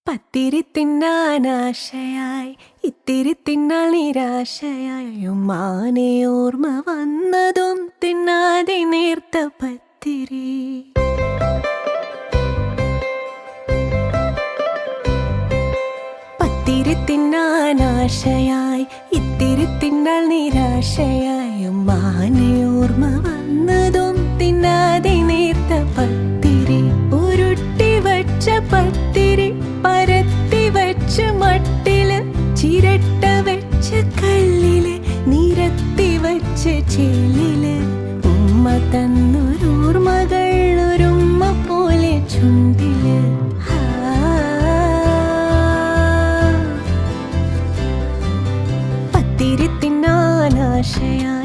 പത്തിരി തിന്നാനാശയായി ഇത്തിരി തിന്നാൻ നിരാശയായി ഉമ്മാനെ ഓർമ്മ വന്നതും തിന്നാതെ നേർത്ത പത്തിരി. പത്തിരി തിന്നാനാശയായി ഇത്തിരി തിന്നാൻ നിരാശയായി ഉമ്മാനെ ഓർമ്മ വന്നതും തിന്നാതെ നേർത്ത പത്തിരി. ഉരുട്ടി വച്ച പത്തിരി പരത്തി വച്ച മട്ടില് ചിരട്ട വെച്ച കല്ലില് നിരത്തി വച്ച ചെല്ലില് ഉമ്മ തന്നൊരോർമ്മകൾ ഒരുമ്മ പോലെ ചുണ്ടില്. പത്തിരി തിന്നാനാശയായി